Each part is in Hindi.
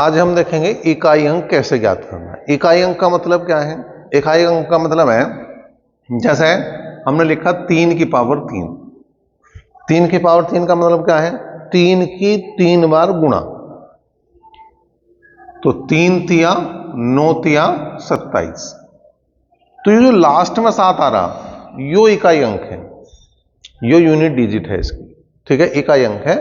आज हम देखेंगे इकाई अंक कैसे ज्ञात करना है। इकाई अंक का मतलब क्या है? इकाई अंक का मतलब है, जैसे हमने लिखा 3 की पावर 3। 3 की पावर 3 का मतलब क्या है? 3 की 3 बार गुणा। तो 3 तिया 9 तिया 27। तो ये जो लास्ट में 7 आ रहा, यो इकाई अंक है, यो यूनिट डिजिट है इसकी। ठीक है, इकाई अंक है।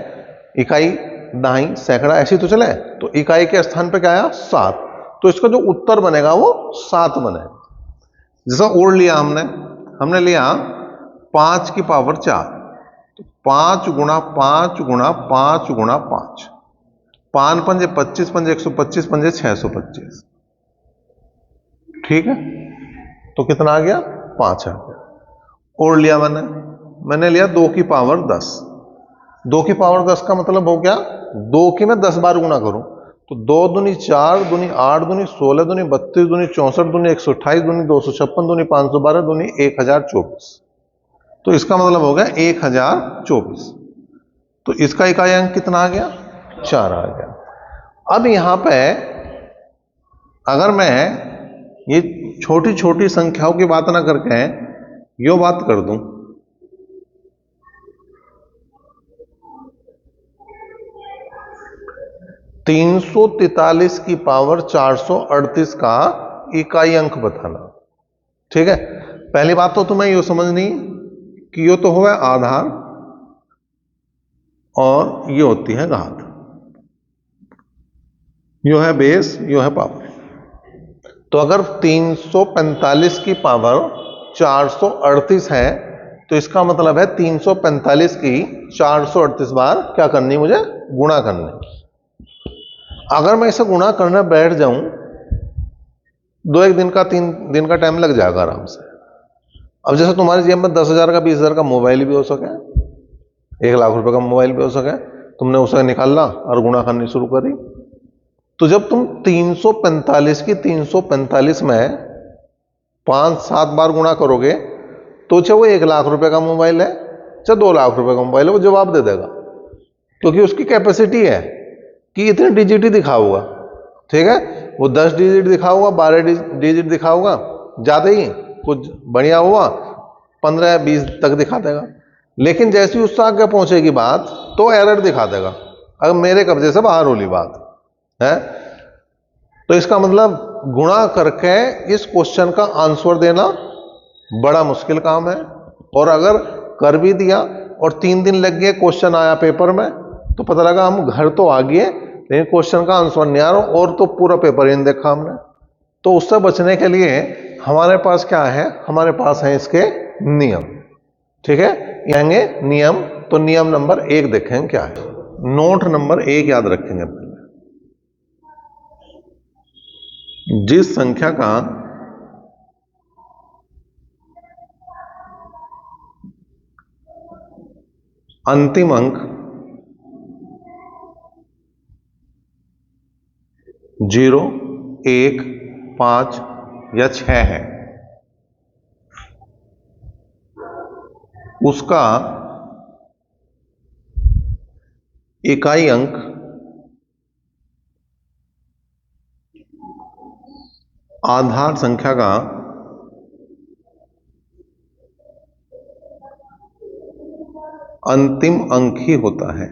इकाई, दहाई, सैकड़ा ऐसी तो चले, तो इकाई के स्थान पे क्या आया? 7। तो इसका जो उत्तर बनेगा वो 7 बनेगा। जैसा और लिया हमने लिया 5 की पावर 4। तो 5 गुणा 5 गुणा 5 गुणा 5। 5 पंजे 25 पंजे 125 पंजे 625। ठीक है, तो कितना आ गया? 5 आ गया। और लिया मैंने लिया 2 की पावर 10। 2 की पावर 10 का मतलब हो गया 2 की मैं 10 बार गुणा करूं, तो 2 दूनी 4 दूनी 8 दूनी 16 दूनी 32 दूनी 64 दूनी 128 दूनी 256 दूनी 512 दूनी 1024। तो इसका मतलब हो गया 1024। तो इसका इकाई अंक कितना आ गया? 4 आ गया। अब यहां पे अगर मैं ये छोटी छोटी संख्याओं की बात ना करके यो बात कर दूं, 343 की पावर 438 का इकाई अंक बताना। ठीक है, पहली बात तो तुम्हें यो समझनी कि यो तो हुआ आधार और ये होती है घात। यो है बेस, यो है पावर। तो अगर 345 की पावर 438 है, तो इसका मतलब है 345 की 438 बार क्या करनी? मुझे गुणा करनी। अगर मैं इसे गुणा करने बैठ जाऊं, 2-1 दिन का 3 दिन का टाइम लग जाएगा आराम से। अब जैसे तुम्हारी जेब में 10,000 का 20,000 का मोबाइल भी हो सके, 1 लाख रुपए का मोबाइल भी हो सके, तुमने उसे निकाला और गुणा करनी शुरू करी। तो जब तुम 345 की 345 में 5-7 बार गुणा करोगे, तो चाहे वो 1 लाख रुपए का मोबाइल है चाहे 2 लाख रुपए का मोबाइल है, वो जवाब दे देगा, क्योंकि उसकी कैपेसिटी है कि इतने डिजिट ही दिखाऊगा। ठीक है, वो 10 डिजिट दिखाऊगा, 12 डिजिट दिखाऊगा, ज्यादा ही कुछ बढ़िया हुआ 15-20 तक दिखा देगा। लेकिन जैसे ही उससे आगे पहुंचेगी बात, तो एरर दिखा देगा, अगर मेरे कब्जे से बाहर होली बात है। तो इसका मतलब गुणा करके इस क्वेश्चन का आंसर देना बड़ा मुश्किल काम है। और अगर कर भी दिया और 3 दिन लग गए, क्वेश्चन आया पेपर में, तो पता लगा हम घर तो आ गए लेकिन क्वेश्चन का आंसर नहीं आ रहा, और तो पूरा पेपर ही नहीं देखा हमने। तो उससे बचने के लिए हमारे पास क्या है? हमारे पास है इसके नियम। ठीक है, आएंगे नियम। तो नियम नंबर 1 देखें क्या है। नोट नंबर 1 याद रखेंगे पहले। जिस संख्या का अंतिम अंक 0, 1, 5 या 6 है, उसका इकाई अंक आधार संख्या का अंतिम अंक ही होता है।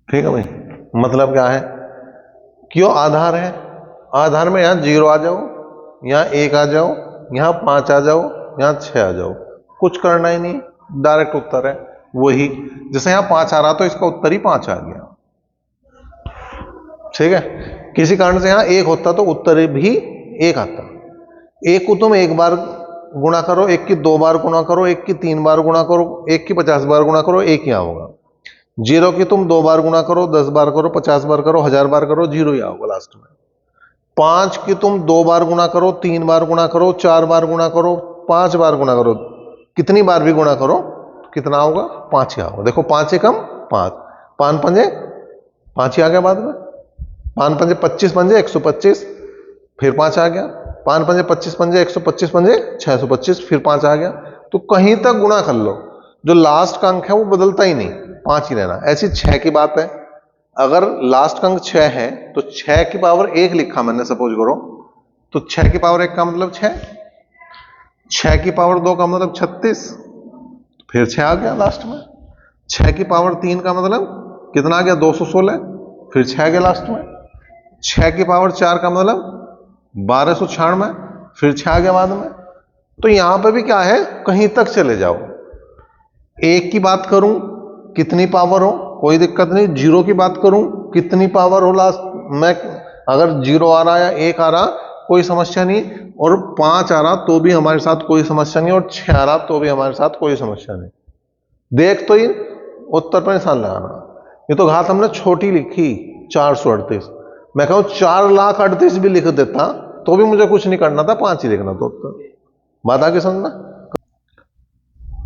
ठीक है भाई, मतलब क्या है? क्यों आधार है? आधार में यहां 0 आ जाओ, यहां 1 आ जाओ, यहां 5 आ जाओ, यहां 6 आ जाओ, कुछ करना ही नहीं, डायरेक्ट उत्तर है वही। जैसे यहां 5 आ रहा तो इसका उत्तर ही 5 आ गया। ठीक है, किसी कारण से यहां 1 होता तो उत्तर भी 1 आता। 1 को तुम 1 बार गुणा करो, 1 की 2 बार गुणा करो, 1 की 3 बार गुणा करो, 1 की 50 बार गुणा करो, 1 ही होगा। 0 की तुम 2 बार गुणा करो, 10 बार करो, 50 बार करो, 1000 बार करो, 0 ही आओगे लास्ट में। 5 की तुम 2 बार गुणा करो, 3 बार गुणा करो, 4 बार गुणा करो, 5 बार गुणा करो, कितनी बार भी गुणा करो कितना होगा? 5 ही आओगे। देखो 5 एकम 5, 5 पंजे 5 ही आ गया बाद में। 5 पंजे 25 पंजे 125, फिर 5 आ गया। 5 पंजे 25 पंजे 125 पंजे 625, फिर 5 आ गया। तो कहीं तक गुणा कर लो, जो लास्ट का अंक है वो बदलता ही नहीं, 5 ही रहना। ऐसी 6 की बात है, अगर लास्ट का अंक 6 है तो 6 की पावर 1 लिखा मैंने, सपोज करो, तो 6 की पावर 1 का मतलब 6, 6 की पावर 2 का मतलब 36, फिर 6 आ गया लास्ट में। 6 की पावर 3 का मतलब कितना आ गया, 216, फिर 6 आ गया लास्ट में। 6 की पावर 4 का मतलब 1296, फिर 6 आ गया बाद में। तो यहां पे भी क्या है, कहीं तक चले जाओ। एक की बात करूं कितनी पावर हो कोई दिक्कत नहीं, जीरो की बात करूं कितनी पावर हो लास्ट में, अगर जीरो आ रहा या 1 आ रहा कोई समस्या नहीं, और 5 आ रहा तो भी हमारे साथ कोई समस्या नहीं, और 6 आ रहा तो भी हमारे साथ कोई समस्या नहीं। देख तो ही उत्तर पर निशान लगाना। ये तो घात हमने छोटी लिखी 438, मैं कहूं 4,38,000 भी लिख देता तो भी मुझे कुछ नहीं करना था, 5 ही लिखना था उत्तर। बात आगे समझना।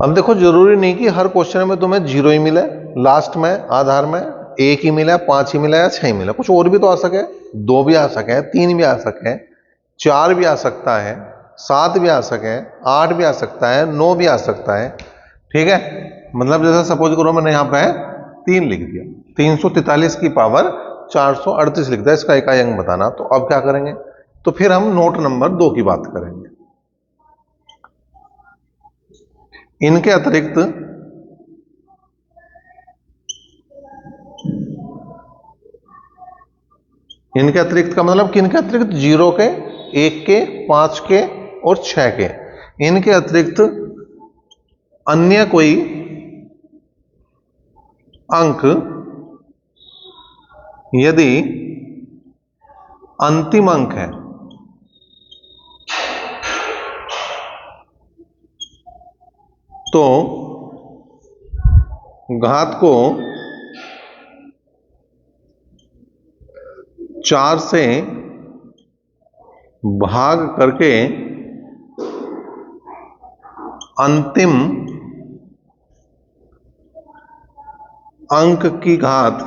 अब देखो जरूरी नहीं कि हर क्वेश्चन में तुम्हें जीरो ही मिले, लास्ट में आधार में 1 ही मिला, 5 ही मिला या 6 ही मिला, कुछ और भी तो आ सके, 2 भी आ सके, 3 भी आ सके, 4 भी आ सकता है, 7 भी आ सके, 8 भी आ सकता है, 9 भी आ सकता है। ठीक है, मतलब जैसे सपोज करो मैंने यहां पे 3 लिख दिया, 343 की पावर 438 लिख दिया, इसका इकाई अंक बताना। तो अब क्या करेंगे, तो फिर हम नोट नंबर 2 की बात करेंगे। इनके अतिरिक्त का मतलब किनके अतिरिक्त, 0 के, 1 के, 5 के और 6 के, इनके अतिरिक्त अन्य कोई अंक यदि अंतिम अंक है तो घात को 4 से भाग करके अंतिम अंक की घात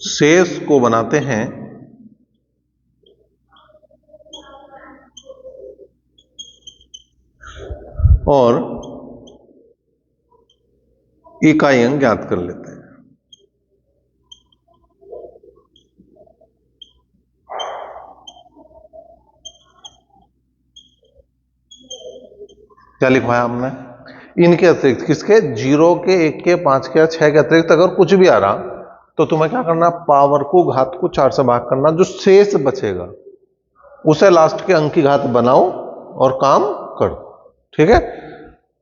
शेष को बनाते हैं और इकाई अंक ज्ञात कर लेते हैं। क्या लिखवाया हमने, इनके अतिरिक्त, किसके, 0 के, 1 के, 5 के या 6 के अतिरिक्त अगर कुछ भी आ रहा तो तुम्हें क्या करना, पावर को, घात को 4 से भाग करना, जो शेष बचेगा उसे लास्ट के अंक की घात बनाओ और काम करो। ठीक है,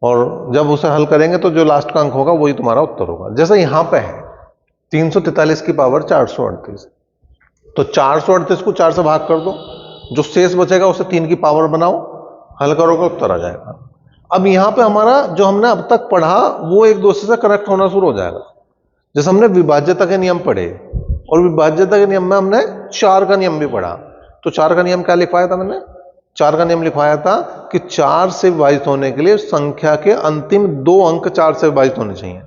और जब उसे हल करेंगे तो जो लास्ट का अंक होगा वही तुम्हारा उत्तर होगा। जैसे यहां पे है 343 की पावर 438, तो 438 को 4 से भाग कर दो, जो शेष बचेगा उसे 3 की पावर बनाओ, हल करोगे उत्तर आ जाएगा। अब यहां पे हमारा जो हमने अब तक पढ़ा वो एक दूसरे से कनेक्ट होना शुरू हो जाएगा। जैसे हमने विभाज्यता के नियम पढ़े, और विभाज्यता के नियम में हमने 4 का नियम भी पढ़ा। तो 4 का नियम क्या लिखवाया था मैंने, 4 का नियम लिखवाया था कि 4 से विभाजित होने के लिए संख्या के अंतिम 2 अंक 4 से विभाजित होने चाहिए।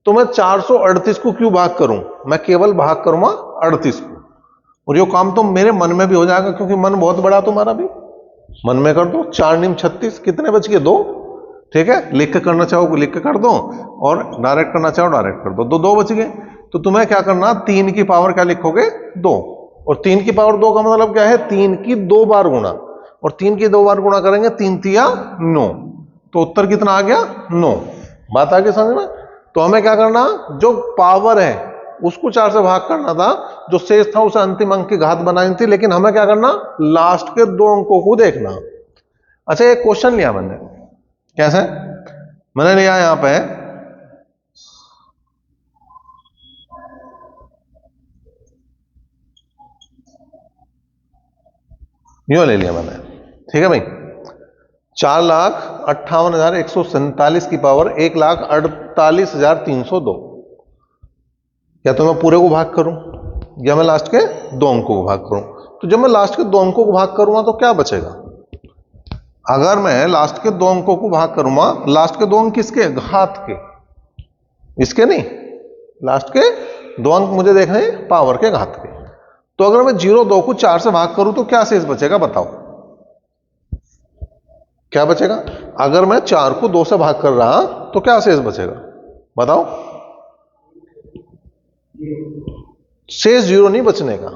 तो मैं 438 को क्यों भाग करूं, मैं केवल भाग करूंगा 38 को, और ये काम तो मेरे मन में भी हो जाएगा, क्योंकि मन बहुत बड़ा तुम्हारा भी, मन में कर दो। 4 नियम 36, कितने बच गए, 2। ठीक है, लिख के करना चाहो लिख के कर दो, और डायरेक्ट करना चाहो डायरेक्ट कर दो, 2 बच गए। तो तुम्हें क्या करना, 3 की पावर क्या लिखोगे, 2, और 3 की पावर 2 का मतलब क्या है, 3 की 2 बार गुणा, और 3 की 2 बार गुणा करेंगे 3 तिया 9, तो उत्तर कितना आ गया, 9। बात आगे समझना। तो हमें क्या करना, जो पावर है उसको 4 से भाग करना था, जो शेष था उसे अंतिम अंक की घात बनानी थी, लेकिन हमें क्या करना, लास्ट के 2 अंकों को देखना। अच्छा, एक क्वेश्चन लिया मैंने, कैसे मैंने लिया, यहां पे यूं ले लिया मैंने। ठीक है भाई, 4,58,147 की पावर 1,48,302, या तो मैं पूरे को भाग करूं या मैं लास्ट के 2 अंकों को भाग करूं। तो जब मैं लास्ट के 2 अंकों को भाग करूंगा तो क्या बचेगा, अगर मैं लास्ट के 2 अंकों को भाग करूंगा, लास्ट के 2 अंक किसके, घात के, इसके नहीं, लास्ट के 2 अंक मुझे देखने हैं पावर के, घात के। तो अगर मैं 0, 2 को 4 से भाग करूं तो क्या शेष बचेगा बताओ, क्या बचेगा? अगर मैं 4 को 2 से भाग कर रहा तो क्या शेष बचेगा बताओ? शेष 0 नहीं बचने का।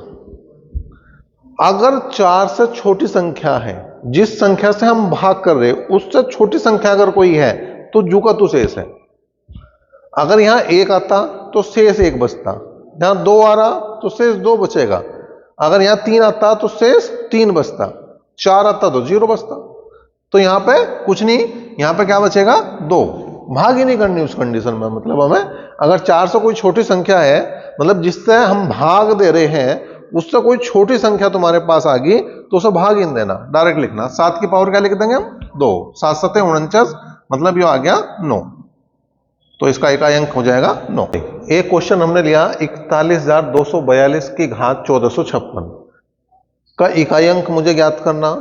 अगर 4 से छोटी संख्या है, जिस संख्या से हम भाग कर रहे उससे छोटी संख्या अगर कोई है तो जू का तू शेष है। अगर यहां 1 आता तो शेष 1 बचता, यहां 2 आ रहा तो शेष 2 बचेगा, अगर यहां 3 आता तो शेष 3 बचता, 4 आता तो 0 बचता। तो यहां पे कुछ नहीं, यहां पे क्या बचेगा? 2। भाग ही नहीं करनी उस कंडीशन में। मतलब हमें अगर 4 से कोई छोटी संख्या है, मतलब जिससे हम भाग दे रहे हैं उससे कोई छोटी संख्या तुम्हारे पास आ गई तो उसे भाग ही नहीं देना, डायरेक्ट लिखना। 7 की पावर क्या लिख देंगे हम? 2। 7 7 49, मतलब ये आ गया 9। तो इसका इकाई अंक हो जाएगा 9। एक क्वेश्चन हमने लिया 41,242 की घात 1456 का इकाई अंक मुझे ज्ञात करना।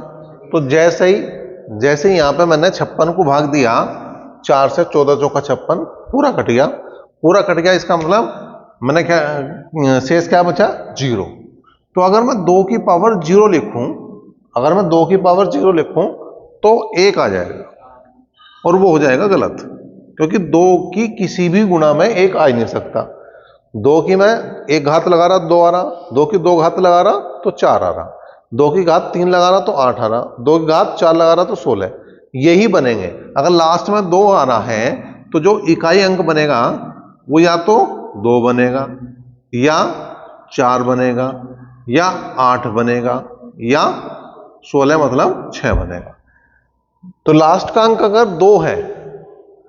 तो जैसे ही यहां पे मैंने 56 को भाग दिया, 4 से 14 चौका 56, पूरा कट गया, पूरा कट गया। इसका मतलब मैंने क्या शेष क्या बचा? 0। तो अगर मैं 2 की पावर 0 लिखूं, अगर मैं 2 की पावर 0 लिखूं तो 1 आ जाएगा और वो हो जाएगा गलत, क्योंकि 2 की किसी भी गुणा में 1 आ ही नहीं सकता। 2 की मैं 1 घात लगा रहा 2 आ रहा, 2 की 2 घात लगा रहा तो 4 आ रहा, 2 की घात 3 लगा रहा तो 8 आ रहा, 2 की घात 4 लगा रहा तो 16। यही बनेंगे। अगर लास्ट में 2 आ रहा है तो जो इकाई अंक बनेगा वो या तो 2 बनेगा, या 4 बनेगा, या 8 बनेगा, या 16 मतलब 6 बनेगा। तो लास्ट का अंक अगर 2 है,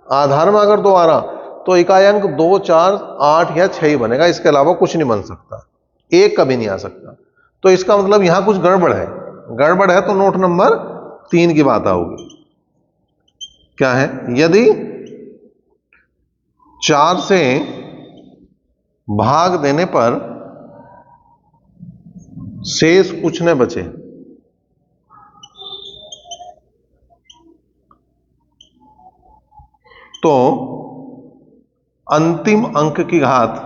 आधार में अगर 2 आ रहा तो इकाई अंक 2, 4, 8 या 6 ही बनेगा, इसके अलावा कुछ नहीं बन सकता, 1 कभी नहीं आ सकता। तो इसका मतलब यहां कुछ गड़बड़ है। गड़बड़ है तो नोट नंबर 3 की बात आओगी। क्या है? यदि 4 से भाग देने पर शेष कुछ न बचे तो अंतिम अंक की घात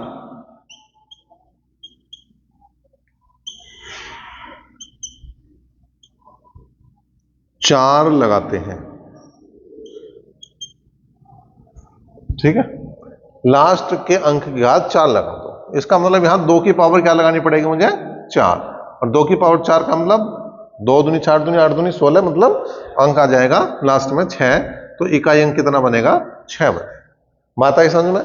4 लगाते हैं। ठीक है, लास्ट के अंक की घात 4 लगा दो। इसका मतलब यहां 2 की पावर क्या लगानी पड़ेगी मुझे? 4। और 2 की पावर 4 का मतलब 2 दूनी 4 दूनी 8 दूनी 16, मतलब अंक आ जाएगा लास्ट में 6। तो इकाई अंक कितना बनेगा? 6 बनेगा। बात आई समझ में?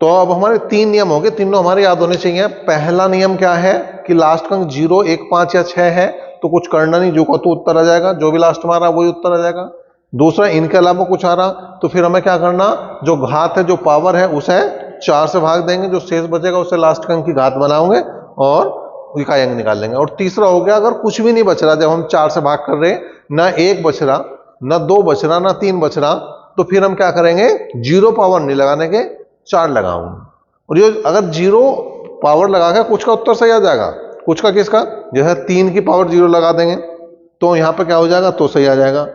तो अब हमारे 3 नियम हो गए, तीनों हमारे याद होने चाहिए। पहला नियम क्या है कि लास्ट का अंक 0, 1, 5 या 6 है तो कुछ करना नहीं, जो को तो उत्तर आ जाएगा, जो भी लास्ट में आ रहा वही उत्तर आ जाएगा। दूसरा, इनके अलावा कुछ आ रहा तो फिर हमें क्या करना, जो घात है, जो पावर है, उसे 4 से भाग देंगे, जो शेष बचेगा उसे लास्ट का अंक की घात बनाओगे और इकाई अंक निकाल लेंगे। और तीसरा हो गया, अगर कुछ भी नहीं बच रहा, जब हम 4 से भाग कर रहे हैं, ना 1 बच रहा, ना 2 बच रहा, ना 3 बच रहा, तो फिर हम क्या करेंगे? 0 पावर नहीं लगाने के, 4 लगाऊंगे। और ये अगर 0 पावर लगा के कुछ का उत्तर सही आ जाएगा, कुछ का किसका? जैसे 3 की पावर 0 लगा देंगे तो यहां पे क्या हो जाएगा? तो सही आ जाएगा।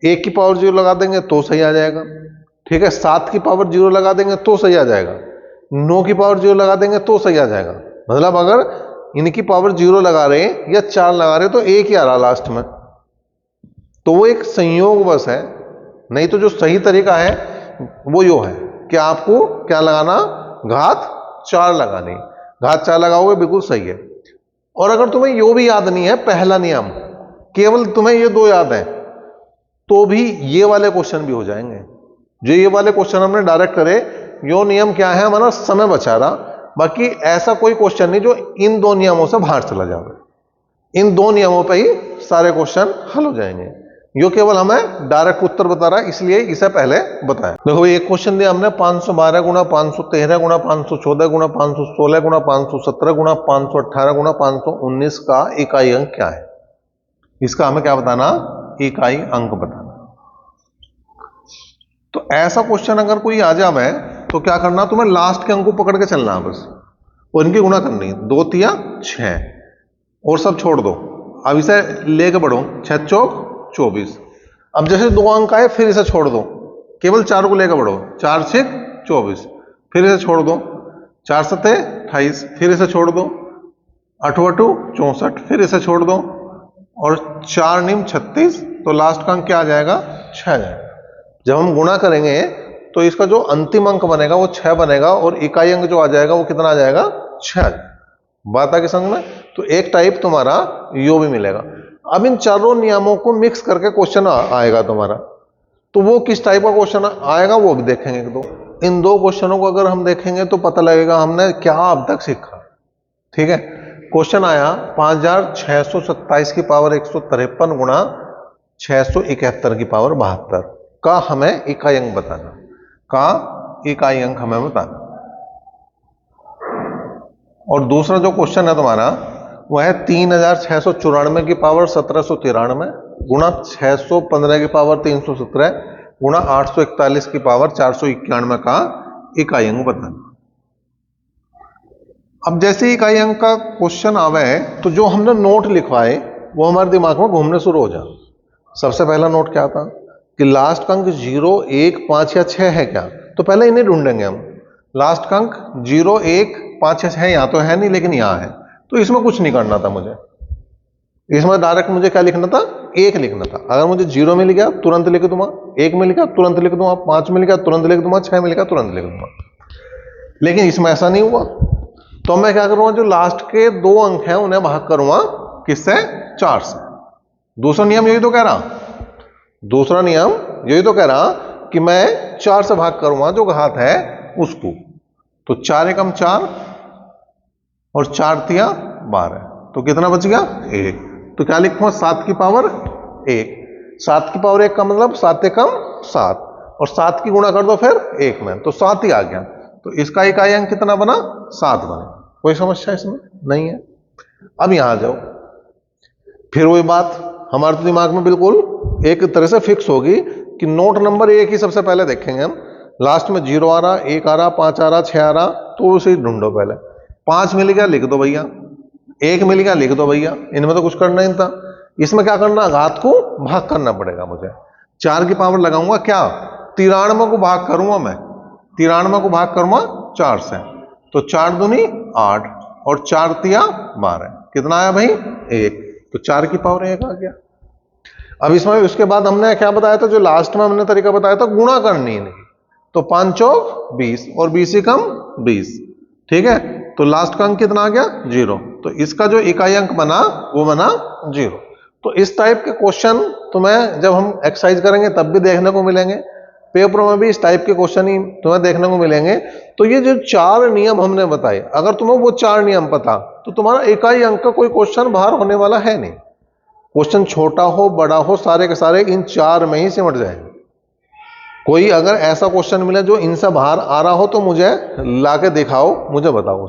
1 की पावर 0 लगा देंगे तो सही आ जाएगा। ठीक है, 7 की पावर 0 लगा देंगे तो सही आ जाएगा, 9 की पावर 0 लगा देंगे तो सही आ जाएगा। मतलब अगर इनकी पावर 0 लगा रहे या 4 लगा रहे तो 1 ही आ रहा लास्ट में, तो वो एक संयोग बस है। नहीं तो जो सही तरीका है वो यो है कि आपको क्या लगाना? घात 4 लगानी। घात 4 लगाओगे बिल्कुल सही है। और अगर तुम्हें यो भी याद नहीं है, पहला नियम, केवल तुम्हें ये 2 याद है, तो भी ये वाले क्वेश्चन भी हो जाएंगे। जो ये वाले क्वेश्चन हमने डायरेक्ट करे, यो नियम क्या है? हमारा समय बचा रहा। बाकी ऐसा कोई क्वेश्चन नहीं जो इन 2 नियमों से बाहर चला जाए। इन 2 नियमों पे ही सारे क्वेश्चन हल हो जाएंगे। यो केवल हमें डायरेक्ट उत्तर बता रहा है, इसलिए इसे पहले बताया। देखो, एक क्वेश्चन दिया हमने 512 गुणा 513 गुणा 514 गुणा 516 गुणा 517 गुणा 518 गुणा 519 का इकाई अंक क्या है? इसका हमें क्या बताना? इकाई अंक बताना। तो ऐसा क्वेश्चन अगर कोई आ जाए तो क्या करना? तुम्हें लास्ट के अंक को पकड़ के चलना है बस, और इनकी गुणा करनी, 2 तिया 6 और सब छोड़ दो। अब इसे लेके बढ़ो, 6 चौक 24। अब जैसे 2 अंक आए फिर इसे छोड़ दो, केवल 4 को लेकर बढ़ो, 4 6 24, फिर इसे छोड़ दो, 4 7 28, फिर इसे छोड़ दो, 8 8 64, फिर इसे छोड़ दो, और 4 9 36, तो लास्ट का अंक क्या आ जाएगा? 6 आ जाएगा। जब हम गुणा करेंगे तो इसका जो अंतिम अंक बनेगा वो 6 बनेगा और इकाई अंक जो आ जाएगा वो कितना आ जाएगा? 6 आ जाएगा। बात आ गई समझ में? तो एक टाइप तुम्हारा यो भी मिलेगा। अब इन चारों नियमों को मिक्स करके क्वेश्चन आएगा तुम्हारा, तो वो किस टाइप का क्वेश्चन आएगा वो भी देखेंगे एक दो। इन दो क्वेश्चनों को अगर हम देखेंगे तो पता लगेगा हमने क्या अब तक सीखा। ठीक है, क्वेश्चन आया 5627 की पावर 153 गुणा 671 की पावर 72 का हमें इकाई अंक बताना, का इकाई अंक हमें बताना। और दूसरा जो क्वेश्चन है तुम्हारा वह है 3694 की पावर 1793 गुणा 615 की पावर 317 गुणा 841 की पावर 491 का इकाई अंक बताना। अब जैसे इकाई अंक का क्वेश्चन आवे तो जो हमने नोट लिखवाए वो हमारे दिमाग में घूमने शुरू हो जाए। सबसे पहला नोट क्या था कि लास्ट का अंक 0, 1, 5 या 6 है क्या, तो पहले इन्हें ढूंढेंगे हम। लास्ट का अंक 0, 1, 5 या 6 यहां तो है नहीं लेकिन यहां है, तो इसमें कुछ नहीं करना था मुझे। इसमें डायरेक्ट मुझे क्या लिखना था? 1 लिखना था। अगर मुझे 0 मिल गया तुरंत लिख दूंगा, 1 मिल गया तुरंत लिख दूंगा, 5 मिल गया तुरंत लिख दूंगा, 6 मिल गया तुरंत लिख दूंगा। लेकिन इसमें ऐसा नहीं हुआ, तो मैं क्या करूंगा, जो लास्ट के 2 अंक हैं उन्हें भाग करूंगा किससे? 4 से। दूसरा नियम यही तो कह रहा, दूसरा नियम यही तो कह रहा कि मैं 4 से भाग करूंगा जो घात है उसको। तो 4 एकम 4 और 4 तिया 12, तो कितना बच गया? 1। तो क्या लिखूंगा? 7 की पावर 1। 7 की पावर 1 का मतलब 7 एकम 7 और 7 की गुणा कर दो फिर 1 में, तो 7 ही आ गया। तो इसका इकाई अंक कितना बना? 7 बने। कोई समस्या इसमें नहीं है। अब यहां जाओ, फिर वही बात हमारे तो दिमाग में बिल्कुल एक तरह से फिक्स होगी कि नोट नंबर 1 ही सबसे पहले देखेंगे हम। लास्ट में 0 आ रहा, 1 आ रहा, 5 आ रहा, 6 आ रहा, तो उसे ढूंढो पहले। 5 मिल गया लिख दो भैया, 1 मिल गया लिख दो भैया, इनमें तो कुछ करना ही था। इसमें क्या करना? घात को भाग करना पड़ेगा मुझे। 4 की पावर लगाऊंगा क्या? 93 को भाग करूंगा मैं, 93 को भाग करूंगा 4 से, तो 4 दूनी 8 और 4 तिया 12, कितना आया भाई? 1। तो 4 की पावर 1 आ गया। अब इसमें उसके बाद हमने क्या बताया था, जो लास्ट में हमने तरीका बताया था गुणा करनी इनकी, तो 5 चौक 20 और 20 ही कम 20। ठीक है, तो लास्ट का अंक कितना आ गया? 0। तो इसका जो इकाई अंक बना वो बना 0। तो इस टाइप के क्वेश्चन तुम्हें जब हम एक्सरसाइज करेंगे तब भी देखने को मिलेंगे, पेपर में भी इस टाइप के क्वेश्चन ही तुम्हें देखने को मिलेंगे। तो ये जो 4 नियम हमने बताए, अगर तुम्हें वो 4 नियम पता तो तुम्हारा इकाई अंक का कोई क्वेश्चन बाहर होने वाला है नहीं। क्वेश्चन छोटा हो बड़ा हो सारे के सारे इन 4 में ही सिमट जाएंगे। कोई अगर ऐसा क्वेश्चन मिले जो इनसे बाहर आ रहा हो तो मुझे लाके दिखाओ, मुझे बताओ।